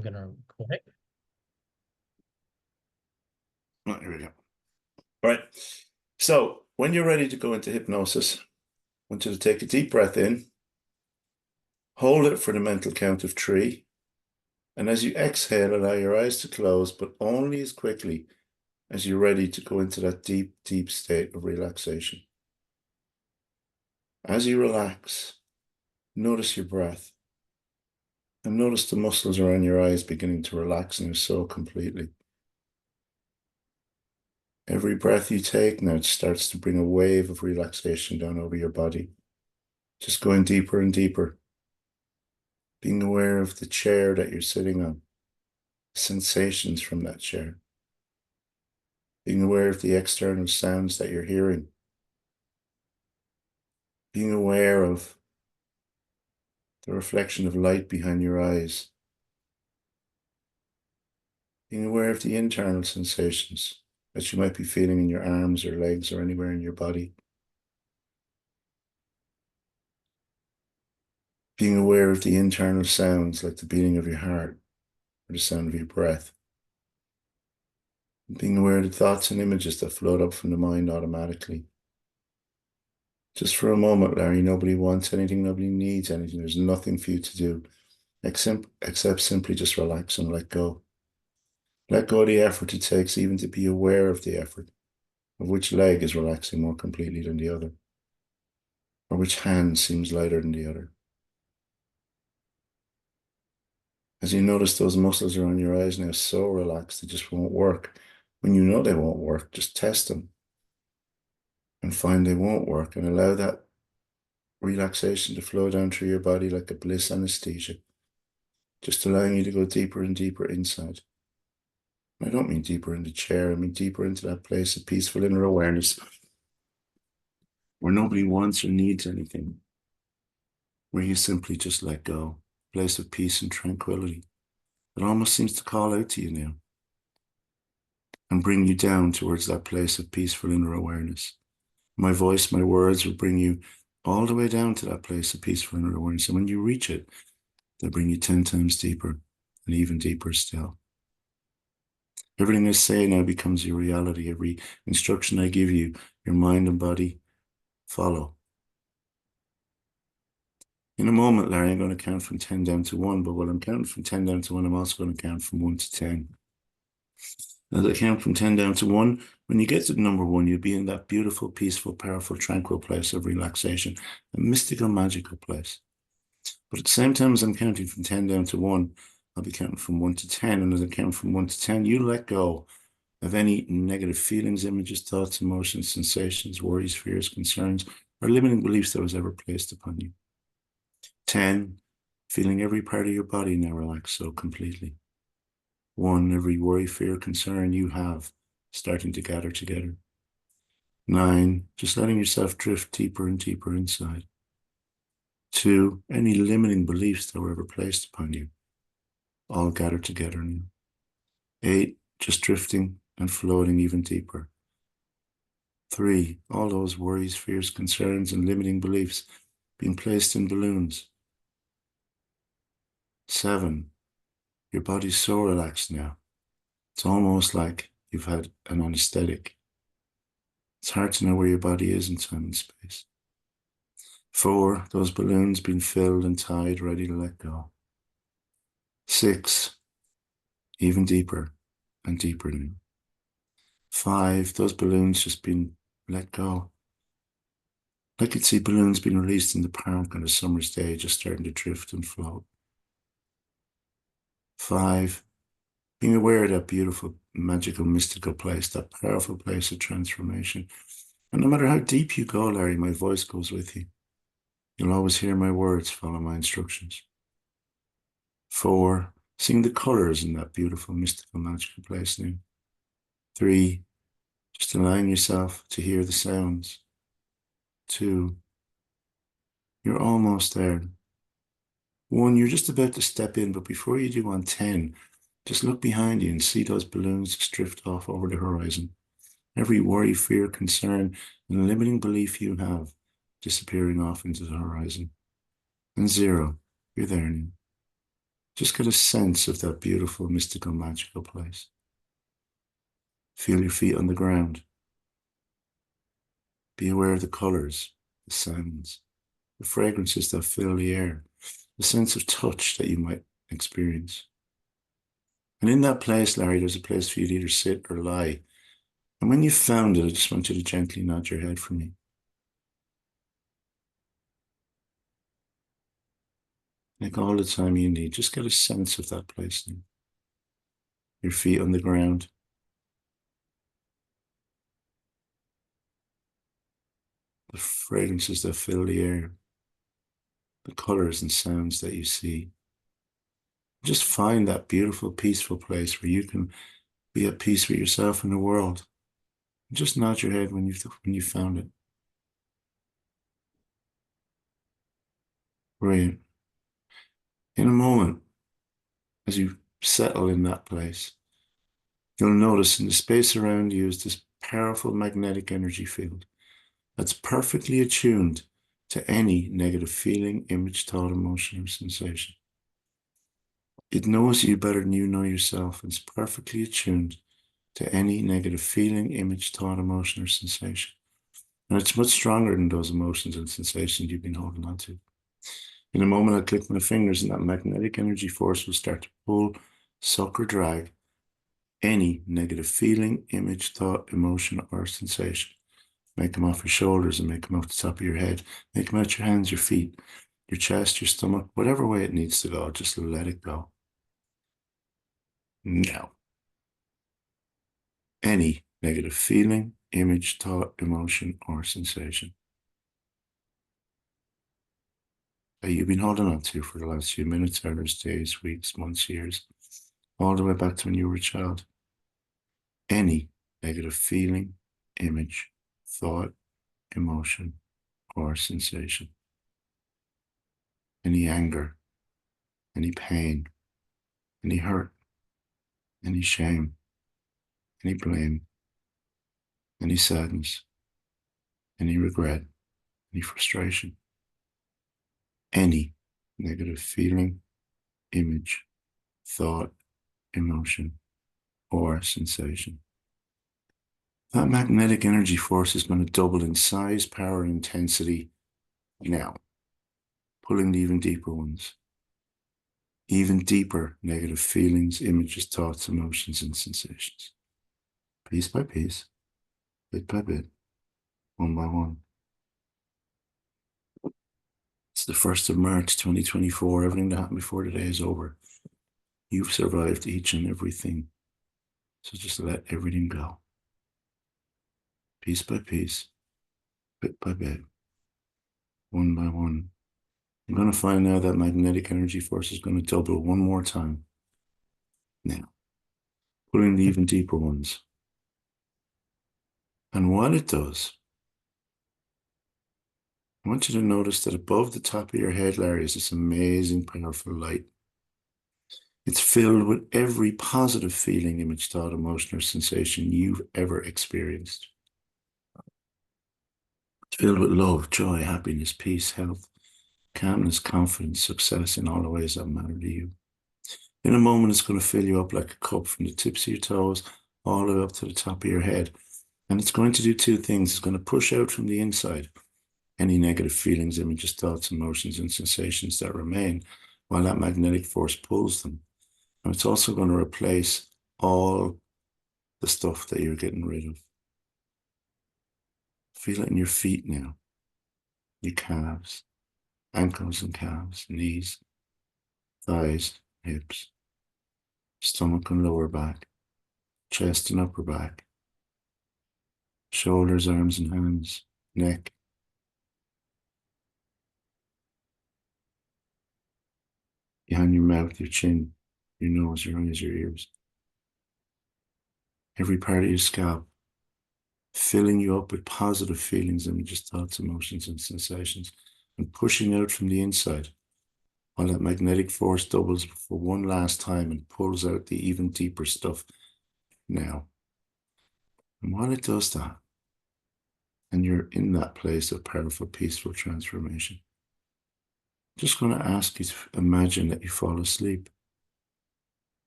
I'm gonna click. Oh, here we go. All right. So when you're ready to go into hypnosis, I want you to take a deep breath in, hold it for the mental count of 3. And as you exhale, allow your eyes to close, but only as quickly as you're ready to go into that deep, deep state of relaxation. As you relax, notice your breath and notice the muscles around your eyes beginning to relax now so completely. Every breath you take now, it starts to bring a wave of relaxation down over your body, just going deeper and deeper, being aware of the chair that you're sitting on, sensations from that chair, being aware of the external sounds that you're hearing, being aware of the reflection of light behind your eyes, being aware of the internal sensations that you might be feeling in your arms or legs or anywhere in your body. Being aware of the internal sounds like the beating of your heart or the sound of your breath. Being aware of the thoughts and images that float up from the mind automatically. Just for a moment, Larry, nobody wants anything, nobody needs anything. There's nothing for you to do except simply just relax and let go. Let go of the effort it takes even to be aware of the effort, of which leg is relaxing more completely than the other, or which hand seems lighter than the other. As you notice those muscles around your eyes now so relaxed, they just won't work. When you know they won't work, just test them and find they won't work and allow that relaxation to flow down through your body like a bliss anesthesia, just allowing you to go deeper and deeper inside. I don't mean deeper in the chair, I mean deeper into that place of peaceful inner awareness where nobody wants or needs anything, where you simply just let go, a place of peace and tranquility that almost seems to call out to you now and bring you down towards that place of peaceful inner awareness. My voice, my words will bring you all the way down to that place of peaceful inner awareness. And when you reach it, they'll bring you 10 times deeper and even deeper still. Everything I say now becomes your reality. Every instruction I give you, your mind and body follow. In a moment, Larry, I'm going to count from 10 down to 1, but while I'm counting from 10 down to 1, I'm also going to count from 1 to 10. As I count from 10 down to 1, when you get to number 1, you'll be in that beautiful, peaceful, powerful, tranquil place of relaxation, a mystical, magical place. But at the same time as I'm counting from 10 down to 1, I'll be counting from 1 to 10. And as I count from 1 to 10, you let go of any negative feelings, images, thoughts, emotions, sensations, worries, fears, concerns, or limiting beliefs that was ever placed upon you. 10, feeling every part of your body now relax so completely. 1, every worry, fear, concern you have starting to gather together. 9, just letting yourself drift deeper and deeper inside. 2, any limiting beliefs that were ever placed upon you all gather together now. 8, just drifting and floating even deeper. 3, all those worries, fears, concerns, and limiting beliefs being placed in balloons. 7, your body's so relaxed now. It's almost like you've had an anesthetic. It's hard to know where your body is in time and space. 4, those balloons being filled and tied, ready to let go. 6, even deeper and deeper now. 5, those balloons just being let go. I could see balloons being released in the park on a summer's day, just starting to drift and float. 5, being aware of that beautiful, magical, mystical place, that powerful place of transformation. And no matter how deep you go, Larry, my voice goes with you. You'll always hear my words, follow my instructions. 4, seeing the colors in that beautiful, mystical, magical place now. 3, just allowing yourself to hear the sounds. 2, you're almost there. 1, you're just about to step in, but before you do on 10, just look behind you and see those balloons just drift off over the horizon. Every worry, fear, concern, and limiting belief you have disappearing off into the horizon. And 0, you're there now. Just get a sense of that beautiful, mystical, magical place. Feel your feet on the ground. Be aware of the colors, the sounds, the fragrances that fill the air, the sense of touch that you might experience. And in that place, Larry, there's a place for you to either sit or lie. And when you've found it, I just want you to gently nod your head for me. Like all the time you need, just get a sense of that place now. Your feet on the ground. The fragrances that fill the air, the colors and sounds that you see. Just find that beautiful, peaceful place where you can be at peace with yourself and the world. Just nod your head when you found it. Brilliant. In a moment, as you settle in that place, you'll notice in the space around you is this powerful magnetic energy field that's perfectly attuned to any negative feeling, image, thought, emotion, or sensation. It knows you better than you know yourself, and it's perfectly attuned to any negative feeling, image, thought, emotion, or sensation. And it's much stronger than those emotions and sensations you've been holding on to. In a moment, I'll click my fingers, and that magnetic energy force will start to pull, suck, or drag any negative feeling, image, thought, emotion, or sensation. Make them off your shoulders and make them off the top of your head. Make them out your hands, your feet, your chest, your stomach, whatever way it needs to go. Just let it go. Now, any negative feeling, image, thought, emotion, or sensation that you've been holding on to for the last few minutes, hours, days, weeks, months, years, all the way back to when you were a child. Any negative feeling, image, thought, emotion, or sensation. Any anger, any pain, any hurt, any shame, any blame, any sadness, any regret, any frustration, any negative feeling, image, thought, emotion, or sensation. That magnetic energy force is going to double in size, power, and intensity now, pulling the even deeper ones. Even deeper negative feelings, images, thoughts, emotions, and sensations. Piece by piece, bit by bit, one by one. It's the 1st of March, 2024. Everything that happened before today is over. You've survived each and everything. So just let everything go. Piece by piece, bit by bit, one by one. I'm going to find now that magnetic energy force is going to double one more time. Now, pulling the even deeper ones. And while it does, I want you to notice that above the top of your head, Larry, is this amazing, powerful light. It's filled with every positive feeling, image, thought, emotion, or sensation you've ever experienced. It's filled with love, joy, happiness, peace, health, calmness, confidence, success in all the ways that matter to you. In a moment, it's going to fill you up like a cup from the tips of your toes all the way up to the top of your head. And it's going to do two things. It's going to push out from the inside any negative feelings, images, thoughts, emotions, and sensations that remain while that magnetic force pulls them. And it's also going to replace all the stuff that you're getting rid of. Feel it in your feet now, your calves, ankles and calves, knees, thighs, hips, stomach and lower back, chest and upper back, shoulders, arms and hands, neck, behind your mouth, your chin, your nose, your eyes, your ears, every part of your scalp, filling you up with positive feelings, images, thoughts, emotions, and sensations, and pushing out from the inside while that magnetic force doubles for one last time and pulls out the even deeper stuff now. And while it does that, and you're in that place of powerful, peaceful transformation, I'm just going to ask you to imagine that you fall asleep.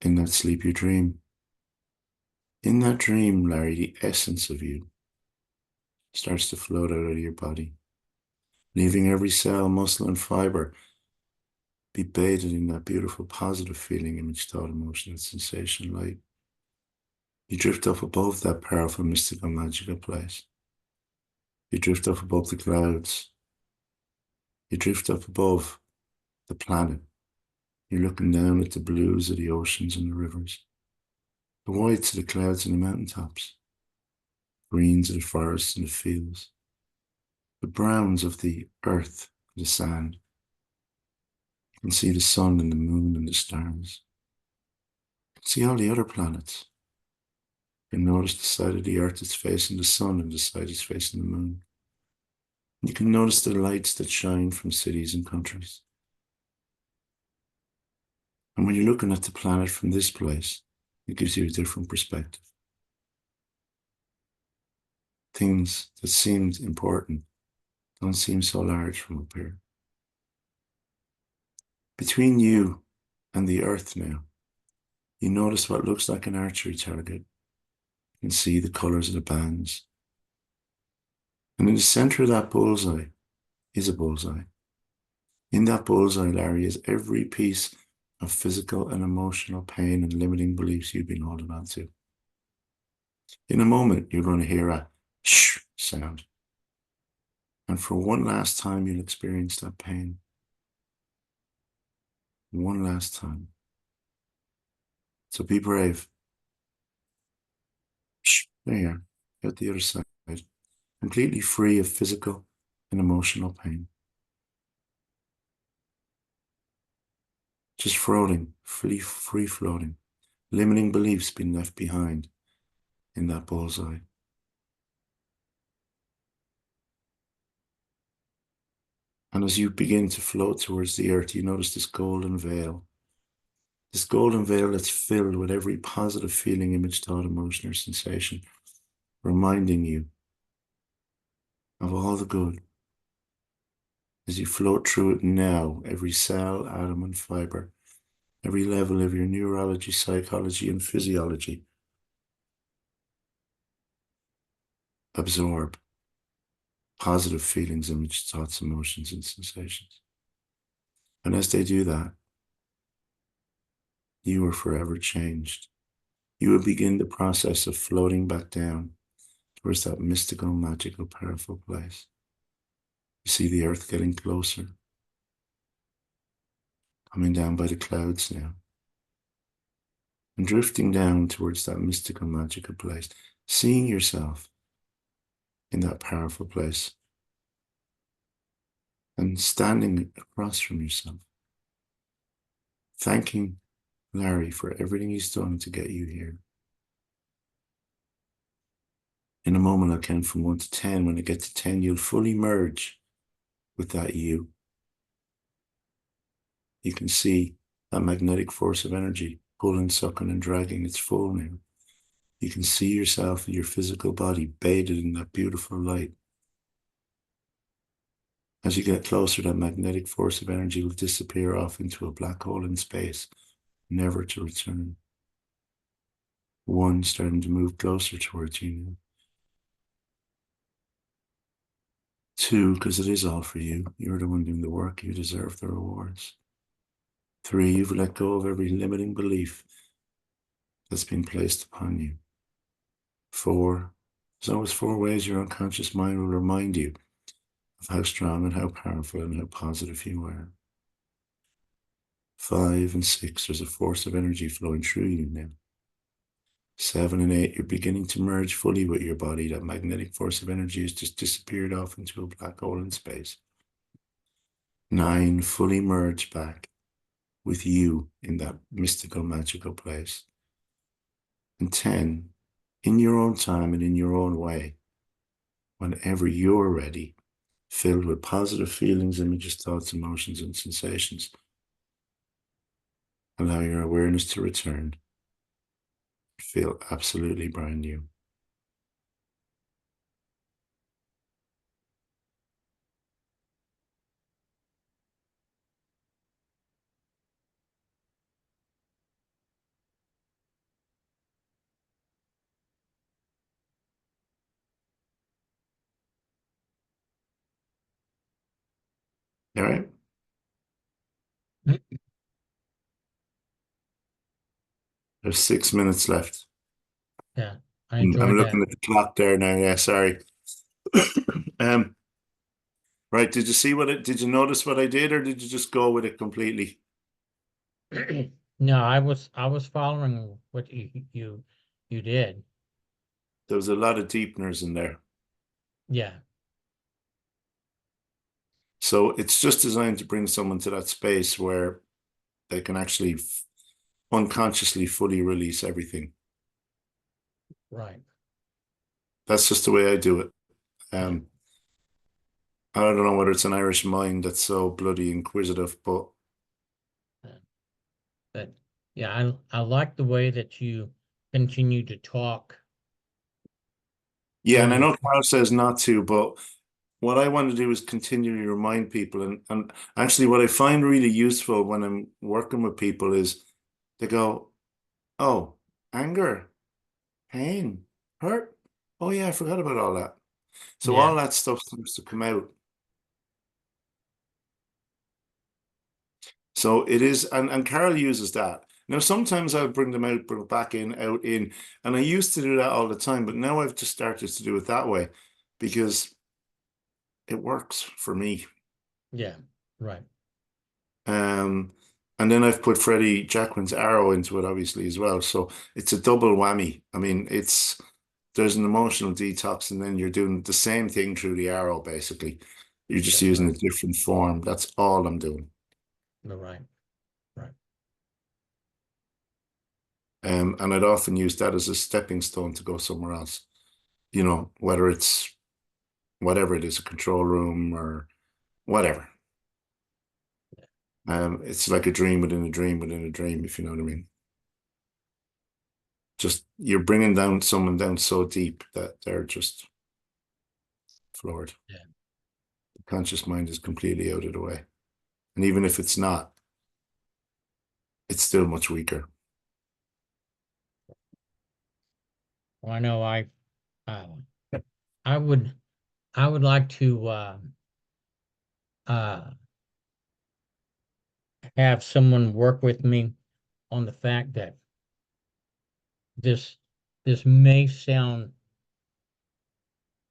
In that sleep, you dream. In that dream, Larry, the essence of you starts to float out of your body, leaving every cell, muscle, and fiber be bathed in that beautiful, positive feeling, image, thought, emotion, and sensation light. You drift up above that powerful, mystical, magical place. You drift up above the clouds. You drift up above the planet. You're looking down at the blues of the oceans and the rivers, the whites of the clouds and the mountaintops, greens of the forests and the fields, the browns of the earth and the sand. You can see the sun and the moon and the stars. You can see all the other planets. You can notice the side of the earth that's facing the sun and the side that's facing the moon. You can notice the lights that shine from cities and countries. And when you're looking at the planet from this place, it gives you a different perspective. Things that seemed important don't seem so large from up here. Between you and the earth now, you notice what looks like an archery target. You can see the colors of the bands. And in the center of that bullseye is a bullseye. In that bullseye, Larry, is every piece of physical and emotional pain and limiting beliefs you've been holding on to. In a moment, you're going to hear a shh sound. And for one last time, you'll experience that pain. One last time. So be brave. Shh, there you are, out the other side, completely free of physical and emotional pain. Just floating, free floating. Limiting beliefs being left behind in that bullseye. And as you begin to float towards the earth, you notice this golden veil. This golden veil that's filled with every positive feeling, image, thought, emotion, or sensation, reminding you of all the good. As you float through it now, every cell, atom, and fiber, every level of your neurology, psychology, and physiology, absorb positive feelings, image, thoughts, emotions, and sensations. And as they do that, you are forever changed. You will begin the process of floating back down towards that mystical, magical, powerful place. You see the earth getting closer, coming down by the clouds now, and drifting down towards that mystical, magical place, seeing yourself in that powerful place and standing across from yourself, thanking Larry for everything he's done to get you here. In a moment, I'll count from 1 to 10. When I get to 10, you'll fully merge with that you. You can see that magnetic force of energy pulling, sucking, and dragging. It's full now. You can see yourself and your physical body bathed in that beautiful light. As you get closer, that magnetic force of energy will disappear off into a black hole in space, never to return. 1 starting to move closer towards you now. 2, because it is all for you. You're the one doing the work. You deserve the rewards. 3, you've let go of every limiting belief that's been placed upon you. 4, there's always 4 ways your unconscious mind will remind you of how strong and how powerful and how positive you are. 5 and 6, there's a force of energy flowing through you now. 7 and 8, you're beginning to merge fully with your body. That magnetic force of energy has just disappeared off into a black hole in space. 9, fully merge back with you in that mystical, magical place. And 10, in your own time and in your own way, whenever you're ready, filled with positive feelings, images, thoughts, emotions, and sensations, allow your awareness to return. Feel absolutely brand new. All right. There's 6 minutes left. Yeah, I I'm enjoyed looking that. at the clock there now. Yeah, sorry. Um, right. Did you see did you notice what I did, or did you just go with it completely? No, I was following what you did. There was a lot of deepeners in there. Yeah, So it's just designed to bring someone to that space where they can actually unconsciously fully release everything. right. That's just the way I do it. Yeah, Um, I don't know whether it's an Irish mind that's so bloody inquisitive, but yeah. But yeah, I like the way that you continue to talk yeah, and I through. know Carl says not to, but what I want to do is continually remind people, and actually what I find really useful when I'm working with people is they go, "Oh, anger, pain, hurt. Oh yeah, I forgot about all that." So Yeah, all that stuff starts to come out. So it is, and Carol uses that. Now sometimes I'll bring them out, bring it back in, out in, and I used to do that all the time, but now I've just started to do it that way because it works for me. yeah, right. Um, and then I've put Freddie Jacquin's arrow into it, obviously, as well. So it's a double whammy. I mean, there's an emotional detox, and then you're doing the same thing through the arrow, basically. You're just That's using a right. different form. That's all I'm doing. You're right. Right. And I'd often use that as a stepping stone to go somewhere else. Whether it's whatever it is, a control room or whatever. It's like a dream within a dream within a dream, if you know what I mean. Just you're bringing down someone down so deep that they're just floored. Yeah. The conscious mind is completely out of the way. And even if it's not, it's still much weaker. Well, I know uh, I would I would like to uh have someone work with me on the fact that this this may sound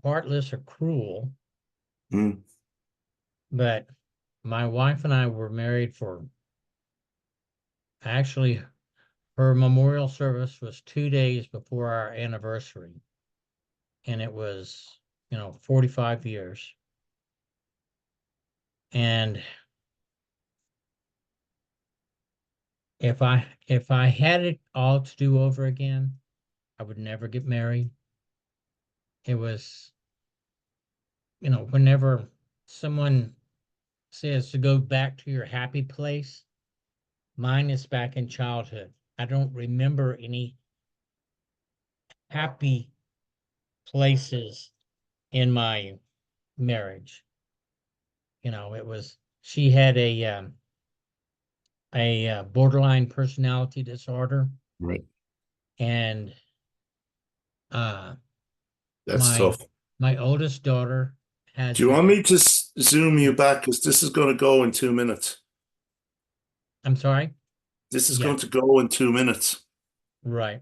heartless or cruel, Mm, but my wife and I were married for actually her memorial service was 2 days before our anniversary, and it was 45 years. And if I had it all to do over again, I would never get married. It was, whenever someone says to go back to your happy place, mine is back in childhood. I don't remember any happy places in my marriage. It was she had a borderline personality disorder, right. and uh, That's my tough. my oldest daughter Do has you an. want me to zoom you back? Because this is going to go in 2 minutes. I'm sorry. This is Yeah, going to go in 2 minutes. right.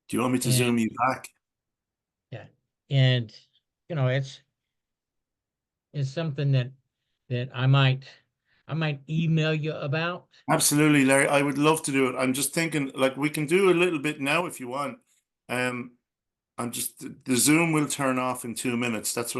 Do you want me to And zoom you back? yeah, and it's something that I might email you about. Absolutely, Larry. I would love to do it. I'm just thinking, like, we can do a little bit now if you want. Um, I'm just the Zoom will turn off in 2 minutes. That's what